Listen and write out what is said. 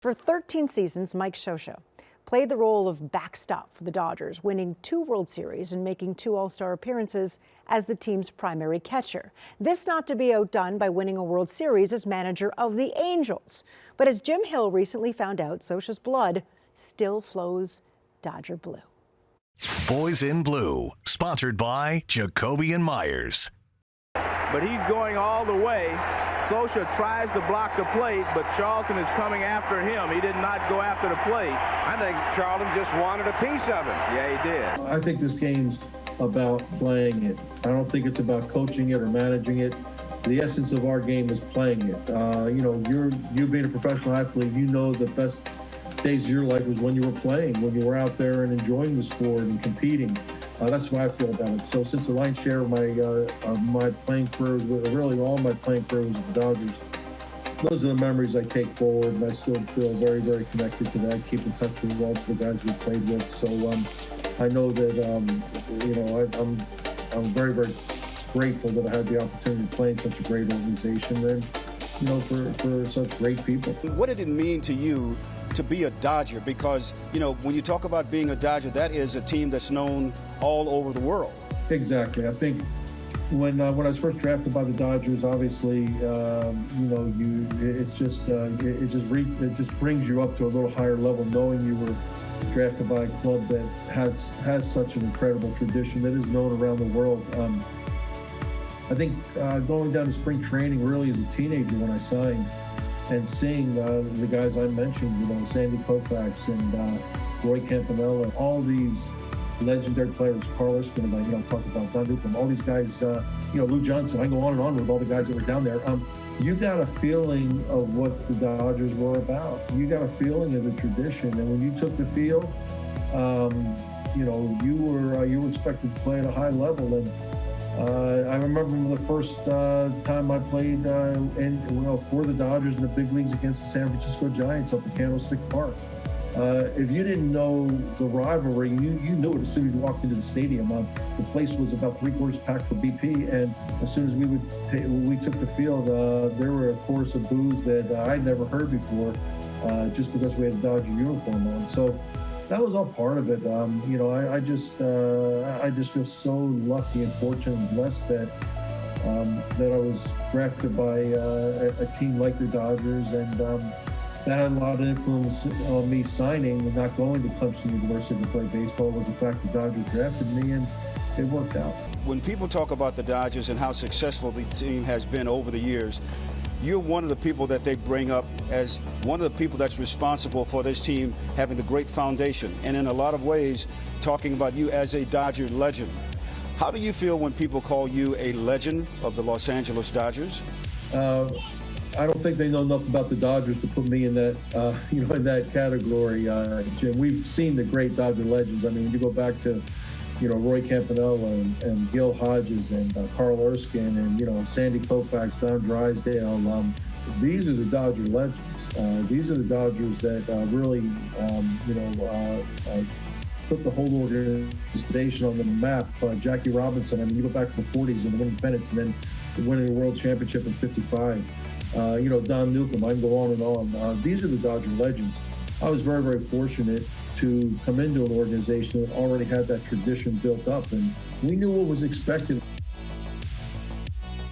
For 13 seasons, Mike Scioscia played the role of backstop for the Dodgers, winning 2 World Series and making 2 All-Star appearances as the team's primary catcher. This not to be outdone by winning a World Series as manager of the Angels. But as Jim Hill recently found out, Scioscia's blood still flows Dodger blue. Boys in Blue, sponsored by Jacoby and Myers. But he's going all the way. Scioscia tries to block the plate, but Charlton is coming after him. He did not go after the plate. I think Charlton just wanted a piece of it. Yeah, he did. I think this game's about playing it. I don't think it's about coaching it or managing it. The essence of our game is playing it. You being a professional athlete, you know the best days of your life was when you were playing, when you were out there and enjoying the sport and competing. That's what I feel about it. So since the lion's share of my playing career was really all my playing career was with the Dodgers, those are the memories I take forward, and I still feel very, very connected to that. Keep in touch with all the guys we played with. So I know that I'm very, very grateful that I had the opportunity to play in such a great organization and for such great people. What did it mean to you to be a Dodger? Because, when you talk about being a Dodger, that is a team that's known all over the world. Exactly. I think when I was first drafted by the Dodgers, obviously, it just brings you up to a little higher level, knowing you were drafted by a club that has such an incredible tradition that is known around the world. I think going down to spring training really as a teenager when I signed, and seeing the guys I mentioned, Sandy Koufax and Roy Campanella, all these legendary players, Carl Erskine, I talk about Don Newcomb, all these guys, Lou Johnson, I go on and on with all the guys that were down there. You got a feeling of what the Dodgers were about. You got a feeling of the tradition, and when you took the field, you were expected to play at a high level. And I remember the first time I played for the Dodgers in the big leagues against the San Francisco Giants up at Candlestick Park. If you didn't know the rivalry, you knew it as soon as you walked into the stadium. The place was about 3/4 packed for BP, and as soon as we took the field, there were a chorus of boos that I'd never heard before, just because we had a Dodger uniform on. So that was all part of it. I just feel so lucky and fortunate and blessed that I was drafted by a team like the Dodgers, and that had a lot of influence on me signing and not going to Clemson University to play baseball. Was the fact the Dodgers drafted me, and it worked out. When people talk about the Dodgers and how successful the team has been over the years, you're one of the people that they bring up as one of the people that's responsible for this team having the great foundation, and in a lot of ways talking about you as a Dodger legend. How do you feel when people call you a legend of the Los Angeles Dodgers? I don't think they know enough about the Dodgers to put me in that, in that category, Jim. We've seen the great Dodger legends. I mean, when you go back to, Roy Campanella and Gil Hodges and Carl Erskine and, Sandy Koufax, Don Drysdale. These are the Dodger legends. These are the Dodgers that really, put the whole organization on the map. Jackie Robinson, you go back to the 40s and winning pennants and then winning the World Championship in '55. Don Newcomb, I can go on and on. These are the Dodger legends. I was very, very fortunate to come into an organization that already had that tradition built up, and we knew what was expected.